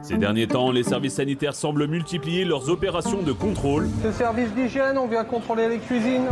Ces derniers temps, les services sanitaires semblent multiplier leurs opérations de contrôle. Ce service d'hygiène, on vient contrôler les cuisines.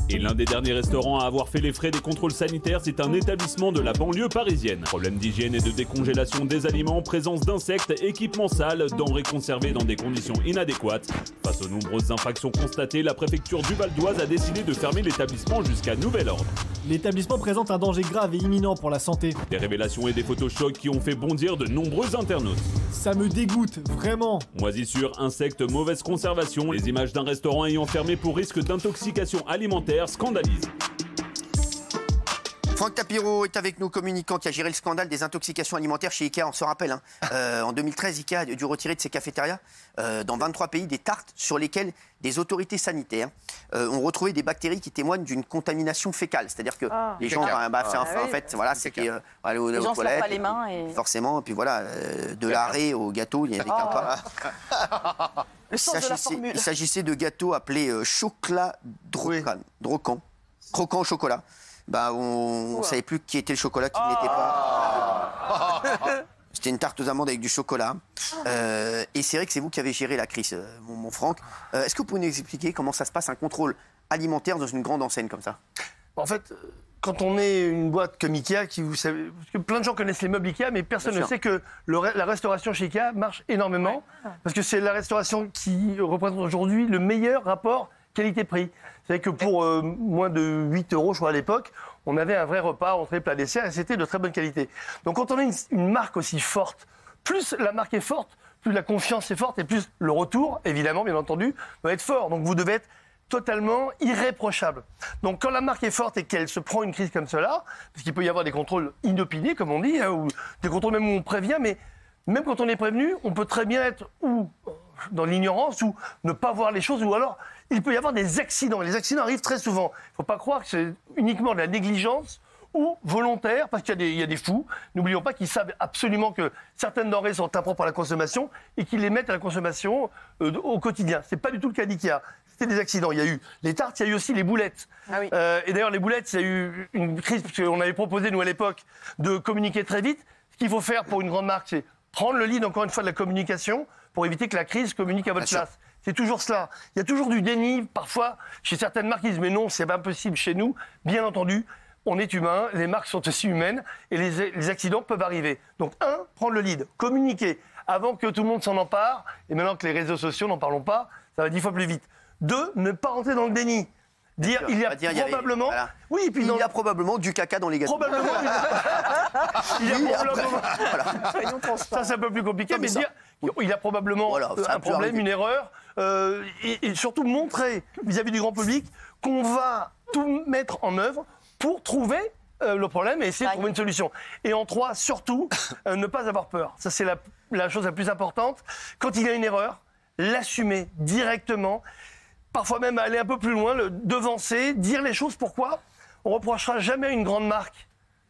Et l'un des derniers restaurants à avoir fait les frais des contrôles sanitaires, c'est un établissement de la banlieue parisienne. Problème d'hygiène et de décongélation des aliments, présence d'insectes, équipements sales, denrées conservées dans des conditions inadéquates. Face aux nombreuses infractions constatées, la préfecture du Val-d'Oise a décidé de fermer l'établissement jusqu'à nouvel ordre. L'établissement présente un danger grave et imminent pour la santé. Des révélations et des photos chocs qui ont fait bondir de nombreux internautes. Ça me dégoûte, vraiment. Moisissures, insectes, mauvaise conservation, les images d'un restaurant ayant fermé pour risque d'intoxication alimentaire scandalisent. Franck Tapiro est avec nous, communicant qui a géré le scandale des intoxications alimentaires chez Ikea. On se rappelle, en 2013, Ikea a dû retirer de ses cafétérias dans 23 pays des tartes sur lesquelles des autorités sanitaires ont retrouvé des bactéries qui témoignent d'une contamination fécale. C'est-à-dire que les gens, en fait, voilà, c'était aller aux toilettes, se lavent pas les mains et... forcément, et puis voilà, de l'arrêt au gâteau, il y avait qu'un pas. Il s'agissait de gâteaux appelés chocolat croquant au chocolat. On ne savait plus qui était le chocolat, qui ne l'était pas. C'était une tarte aux amandes avec du chocolat. Et c'est vrai que c'est vous qui avez géré la crise, mon Franck. Est-ce que vous pouvez nous expliquer comment ça se passe, un contrôle alimentaire dans une grande enseigne comme ça? En fait, quand on est une boîte comme Ikea, vous savez, parce que plein de gens connaissent les meubles Ikea, mais personne ne sait que la restauration chez Ikea marche énormément, parce que c'est la restauration qui représente aujourd'hui le meilleur rapport qualité-prix. Vous savez que pour moins de 8 €, je crois, à l'époque, on avait un vrai repas, entrée, plat, dessert, et c'était de très bonne qualité. Donc quand on a une marque aussi forte, plus la marque est forte, plus la confiance est forte, et plus le retour, évidemment, bien entendu, doit être fort. Donc vous devez être totalement irréprochable. Donc quand la marque est forte et qu'elle se prend une crise comme cela, parce qu'il peut y avoir des contrôles inopinés, comme on dit, ou des contrôles même où on prévient, mais même quand on est prévenu, on peut très bien être ou dans l'ignorance, ou ne pas voir les choses, ou alors il peut y avoir des accidents. Et les accidents arrivent très souvent. Il ne faut pas croire que c'est uniquement de la négligence ou volontaire, parce qu'il y a des fous. N'oublions pas qu'ils savent absolument que certaines denrées sont impropres à la consommation et qu'ils les mettent à la consommation au quotidien. Ce n'est pas du tout le cas d'Ikea. C'était des accidents. Il y a eu les tartes, il y a eu aussi les boulettes. Ah oui. Et d'ailleurs, les boulettes, il y a eu une crise, parce qu'on avait proposé, nous, à l'époque, de communiquer très vite. Ce qu'il faut faire pour une grande marque, c'est prendre le lead, encore une fois, de la communication pour éviter que la crise communique à votre place. C'est toujours cela. Il y a toujours du déni, parfois, chez certaines marques qui disent « mais non, c'est pas possible chez nous ». Bien entendu, on est humain, les marques sont aussi humaines et les accidents peuvent arriver. Donc, prendre le lead, communiquer avant que tout le monde s'en empare. Et maintenant que les réseaux sociaux, n'en parlons pas, ça va 10 fois plus vite. 2, ne pas rentrer dans le déni. Dire il y a probablement... Voilà. Oui, et puis il y a probablement du caca dans les gâteaux. Probablement. Il y a probablement... Voilà. Ça, c'est un peu plus compliqué, mais dire il y a probablement un problème, une erreur, et surtout montrer vis-à-vis du grand public qu'on va tout mettre en œuvre pour trouver le problème et essayer de trouver une solution. Et en 3, surtout, ne pas avoir peur. Ça, c'est la chose la plus importante. Quand il y a une erreur, l'assumer directement. Parfois même aller un peu plus loin, le devancer, dire les choses. Pourquoi? On ne reprochera jamais à une grande marque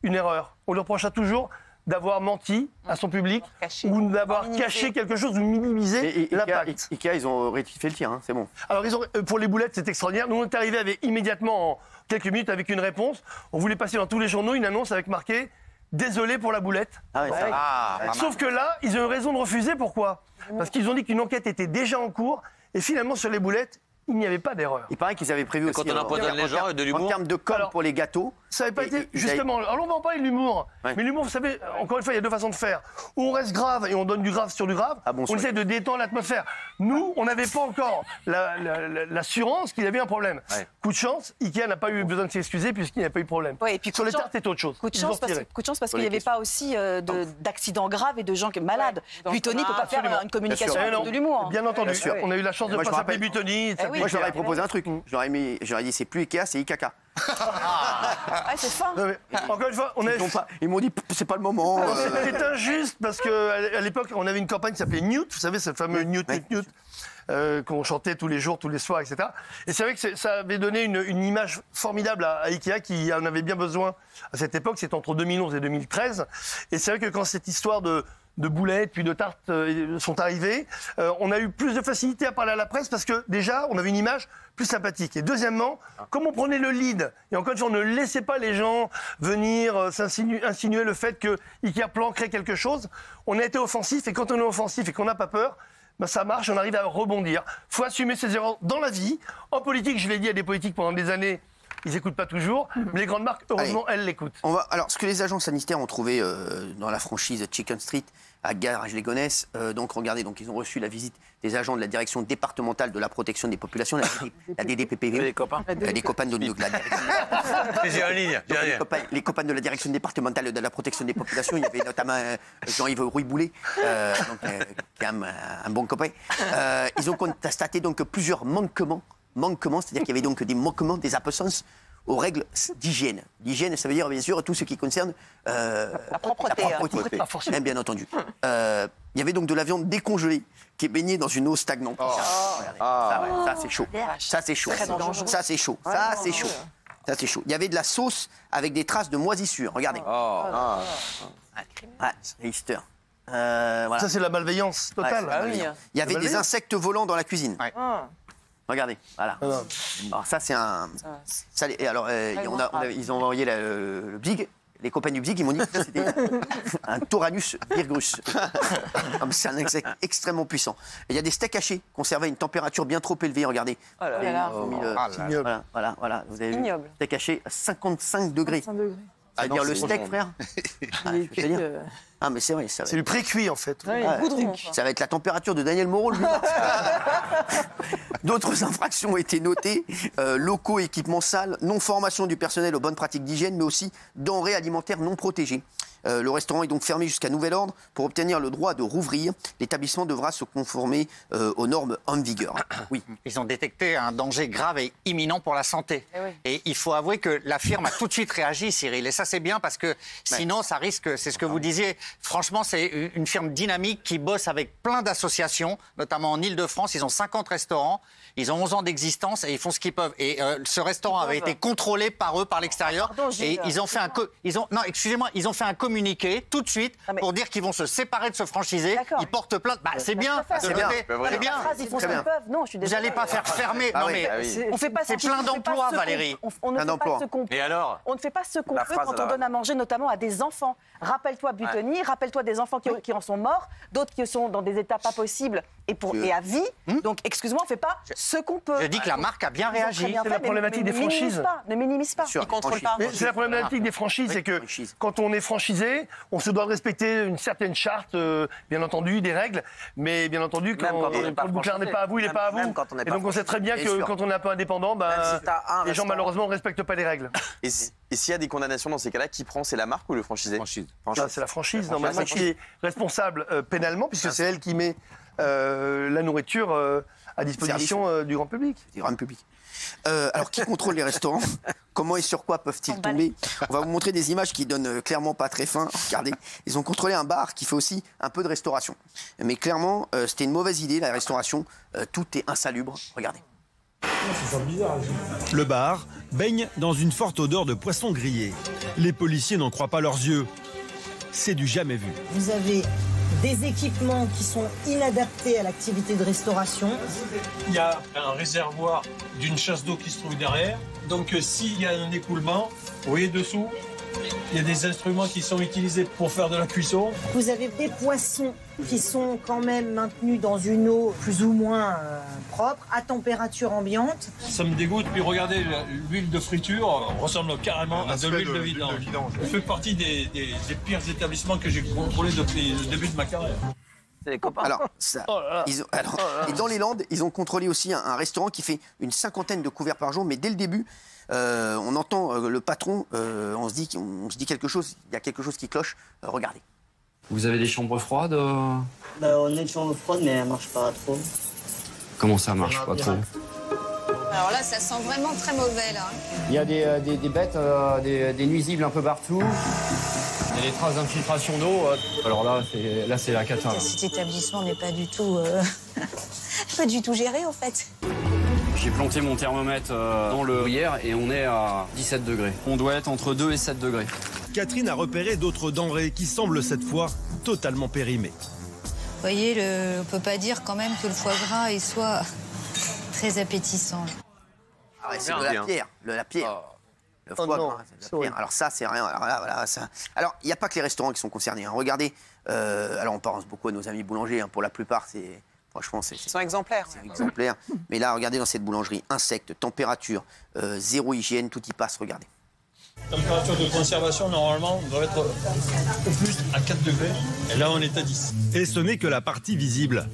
une erreur. On lui reprochera toujours d'avoir menti à son public ou d'avoir caché quelque chose ou minimisé l'impact. Ikea, ils ont rectifié le tir, c'est bon. Alors, pour les boulettes, c'est extraordinaire. Nous, on est arrivé immédiatement, en quelques minutes, avec une réponse. On voulait passer dans tous les journaux une annonce avec marqué « Désolé pour la boulette ». Sauf que là, ils ont eu raison de refuser. Pourquoi? Parce qu'ils ont dit qu'une enquête était déjà en cours et finalement, sur les boulettes, il n'y avait pas d'erreur. Il paraît qu'ils avaient prévu aussi... Quand on empoisonne les gens, de l'humour. En termes de com pour les gâteaux... Ça n'avait pas été... Justement, alors on va en parler de l'humour. Mais l'humour, vous savez, encore une fois, il y a 2 façons de faire. Ou on reste grave et on donne du grave sur du grave. On essaie de détendre l'atmosphère. Nous, on n'avait pas encore l'assurance qu'il y avait un problème. Coup de chance, Ikea n'a pas eu besoin de s'excuser puisqu'il n'y a pas eu de problème. Et puis, sur les tartes, c'est autre chose. Coup de chance parce qu'il n'y avait pas aussi d'accidents graves et de gens malades. Buitoni ne peut pas faire une communication avec de l'humour. Bien entendu. On a eu la chance de ne pas s'appeler Buitoni. Moi, je leur ai proposé un truc. J'aurais dit, c'est plus Ikea, c'est Ikaka. C'est fin. Encore une fois, ils m'ont dit, c'est pas le moment. C'est injuste parce qu'à l'époque, on avait une campagne qui s'appelait Newt, vous savez, ce fameux Newt, qu'on chantait tous les jours, tous les soirs, etc. Et c'est vrai que ça avait donné une image formidable à Ikea qui en avait bien besoin à cette époque. C'était entre 2011 et 2013. Et c'est vrai que quand cette histoire de de boulettes puis de tartes sont arrivées. On a eu plus de facilité à parler à la presse parce que déjà, on avait une image plus sympathique. Et deuxièmement, comme on prenait le lead, et encore une fois, on ne laissait pas les gens venir insinuer le fait que Ikea planquerait quelque chose, on a été offensif. Et quand on est offensif et qu'on n'a pas peur, ben ça marche, on arrive à rebondir. Il faut assumer ses erreurs dans la vie. En politique, je l'ai dit à des politiques pendant des années, ils n'écoutent pas toujours, mais les grandes marques, heureusement, elles l'écoutent. Alors, ce que les agents sanitaires ont trouvé dans la franchise Chicken Street à Garges-les-Gonesse, donc regardez, donc ils ont reçu la visite des agents de la direction départementale de la protection des populations, la DDPPV. Les copains. Les copains de la direction. J'ai en ligne. Les copains de la direction départementale de la protection des populations. Il y avait notamment Jean-Yves Rouy-Boulet, qui est un bon copain. Ils ont constaté donc plusieurs manquements, c'est-à-dire qu'il y avait donc des manquements, des absences aux règles d'hygiène. L'hygiène, ça veut dire bien sûr tout ce qui concerne la propreté. Bien entendu. Il y avait donc de la viande décongelée qui est baignée dans une eau stagnante. Ça c'est chaud. Ça c'est chaud. Ça c'est chaud. Ça c'est chaud. Ça c'est chaud. Il y avait de la sauce avec des traces de moisissure. Regardez. Easter. Voilà. Ça c'est la malveillance totale. Il y avait des insectes volants dans la cuisine. Regardez, voilà. Alors ça c'est un. Ça, alors ils ont envoyé le Big. Les copains du Big, ils m'ont dit que c'était un Tauranus virgus. C'est un insecte extrêmement puissant. Et il y a des steaks hachés conservés à une température bien trop élevée. Regardez. Voilà. Vous avez vu, steak haché à 55 degrés. C'est-à-dire le steak, frère. Mais c'est vrai. C'est du pré-cuit, en fait. Ça va être la température de Daniel Moreau, lui. D'autres infractions ont été notées. Locaux, équipements sales, non-formation du personnel aux bonnes pratiques d'hygiène, mais aussi denrées alimentaires non protégées. Le restaurant est donc fermé jusqu'à nouvel ordre. Pour obtenir le droit de rouvrir, l'établissement devra se conformer aux normes en vigueur. Oui. Ils ont détecté un danger grave et imminent pour la santé. Et il faut avouer que la firme a tout de suite réagi, Cyril. Et ça, c'est bien parce que sinon, ça risque, c'est ce que vous disiez. Franchement, c'est une firme dynamique qui bosse avec plein d'associations, notamment en Ile-de-France. Ils ont 50 restaurants. Ils ont 11 ans d'existence et ils font ce qu'ils peuvent. Et ce restaurant avait été contrôlé par eux, par l'extérieur. Et ils ont fait ils ont fait un communiqué tout de suite pour dire qu'ils vont se séparer de ce franchisé. Ils portent plainte. C'est bien. C'est bien. Ils font ce qu'ils peuvent. Non, je suis désolée. Vous n'allez pas faire fermer. Non, mais on fait pas. C'est plein d'emplois, Valérie. On ne fait pas ce qu'on peut. Et alors ? On ne fait pas ce qu'on peut quand on donne à manger, notamment à des enfants. Rappelle-toi Buitoni, rappelle-toi des enfants qui en sont morts, d'autres qui sont dans des états pas possibles et à vie. Donc, excuse-moi, on ne fait pas ce qu'on peut. Je dis que la marque a bien réagi. C'est la problématique des franchises. Ne minimise pas. Ils ne contrôlent pas. C'est la problématique des franchises, c'est que quand on est franchisé, on se doit respecter une certaine charte, bien entendu, des règles, mais bien entendu, quand le bouclard n'est pas à vous, il n'est pas à vous. Et donc on sait très bien que quand on est un peu indépendant, les gens malheureusement ne respectent pas les règles. Et s'il y a des condamnations dans ces cas-là, qui prend ? C'est la marque ou le franchisé ? C'est la franchise, normalement, qui est responsable pénalement, puisque c'est elle qui met la nourriture à disposition du grand public. Alors, qui contrôle les restaurants ? Comment et sur quoi peuvent-ils tomber ? On va vous montrer des images qui donnent clairement pas très faim. Regardez, ils ont contrôlé un bar qui fait aussi un peu de restauration. Mais clairement, c'était une mauvaise idée, la restauration. Tout est insalubre. Regardez. Le bar baigne dans une forte odeur de poisson grillé. Les policiers n'en croient pas leurs yeux. C'est du jamais vu. Vous avez des équipements qui sont inadaptés à l'activité de restauration. Il y a un réservoir d'une chasse d'eau qui se trouve derrière. Donc s'il y a un écoulement, vous voyez dessous, il y a des instruments qui sont utilisés pour faire de la cuisson. Vous avez des poissons qui sont quand même maintenus dans une eau plus ou moins propre, à température ambiante. Ça me dégoûte. Puis regardez, l'huile de friture ressemble carrément à de l'huile de vidange. Ça fait partie des pires établissements que j'ai contrôlés depuis le début de ma carrière. C'est les copains. Et dans les Landes, ils ont contrôlé aussi un restaurant qui fait une 50aine de couverts par jour, mais dès le début, on entend le patron, on se dit quelque chose, il y a quelque chose qui cloche. Regardez. Vous avez des chambres froides On a une chambre froide, mais elle marche pas trop. Comment ça marche pas trop? Alors là, ça sent vraiment très mauvais, là. Il y a des bêtes, des nuisibles un peu partout. Il y a des traces d'infiltration d'eau. Alors là, c'est la cata. Cet établissement n'est pas du tout... pas du tout géré, en fait. J'ai planté mon thermomètre dans le gruyère et on est à 17 degrés. On doit être entre 2 et 7 degrés. Catherine a repéré d'autres denrées qui semblent cette fois totalement périmés. Vous voyez, on ne peut pas dire quand même que le foie gras il soit très appétissant. Ah ouais, c'est de la pierre, la pierre. Le foie gras, c'est de la pierre. Alors ça, c'est rien. Alors là, voilà, ça. Alors, il n'y a pas que les restaurants qui sont concernés. Hein. Regardez, alors on pense beaucoup à nos amis boulangers. Hein. Pour la plupart, c'est... Franchement, ils sont exemplaires. C'est exemplaire. Mais là, regardez dans cette boulangerie, insectes, température, zéro hygiène, tout y passe, regardez. La température de conservation, normalement, doit être au plus à 4 degrés. Et là, on est à 10. Et ce n'est que la partie visible.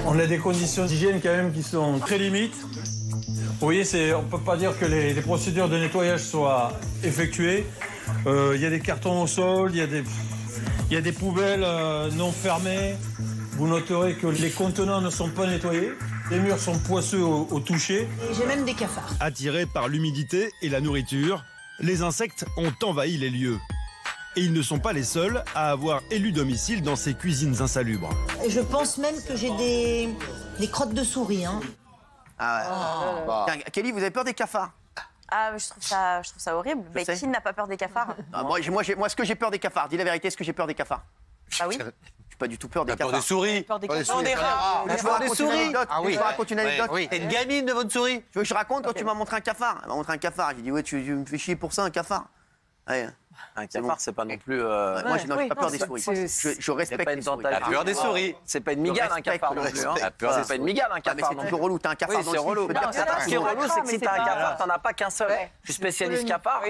On a des conditions d'hygiène quand même qui sont très limites. Vous voyez, on ne peut pas dire que les procédures de nettoyage soient effectuées. Il y a des cartons au sol, il y a des poubelles non fermées. Vous noterez que les contenants ne sont pas nettoyés. Les murs sont poisseux au toucher. J'ai même des cafards. Attirés par l'humidité et la nourriture, les insectes ont envahi les lieux. Et ils ne sont pas les seuls à avoir élu domicile dans ces cuisines insalubres. Et je pense même que j'ai des crottes de souris. Hein. Ah ouais. Tiens, Kelly, vous avez peur des cafards? Ah, je trouve ça horrible. Mais qui n'a pas peur des cafards? Moi, est-ce que j'ai peur des cafards? Dis la vérité, est-ce que j'ai peur des cafards? Ah oui. J'ai pas du tout peur des cafards. Peur des souris. Peur des cafards. Des rats. Je vous raconte une anecdote. Ah oui. Je vous raconte une anecdote. T'es une gamine de votre souris. Tu veux que je raconte quand tu m'as montré un cafard? Elle m'a montré un cafard. J'ai dit, ouais, tu me fais chier pour ça, un cafard. Ouais. Un cafard, c'est pas non plus. Moi, j'ai pas peur des souris. Je respecte les souris. La peur des souris. C'est pas une migale, un cafard non plus. C'est pas une migale, un cafard. C'est un peu relou. T'as un cafard dans le c'est relou. Ce qui est relou, c'est que si t'as un cafard, t'en as pas qu'un seul. Je suis spécialiste cafard.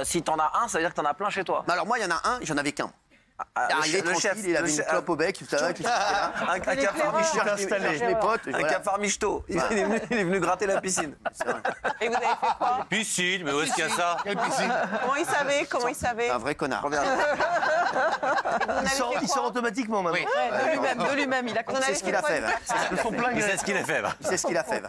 Si t'en as un, ça veut dire que t'en as plein chez toi. Alors, moi, il y en a un, j'en avais qu'un. Il est tranquille, il avait une clope au bec, un cafard michto. Il est venu gratter la piscine. Et vous avez fait quoi? Piscine, mais où est-ce qu'il y a ça? Quelle piscine? Comment il savait? Un vrai connard. Il sort automatiquement maintenant. De lui-même, il a C'est ce qu'il a fait. Il sait ce qu'il a fait. C'est ce qu'il a fait.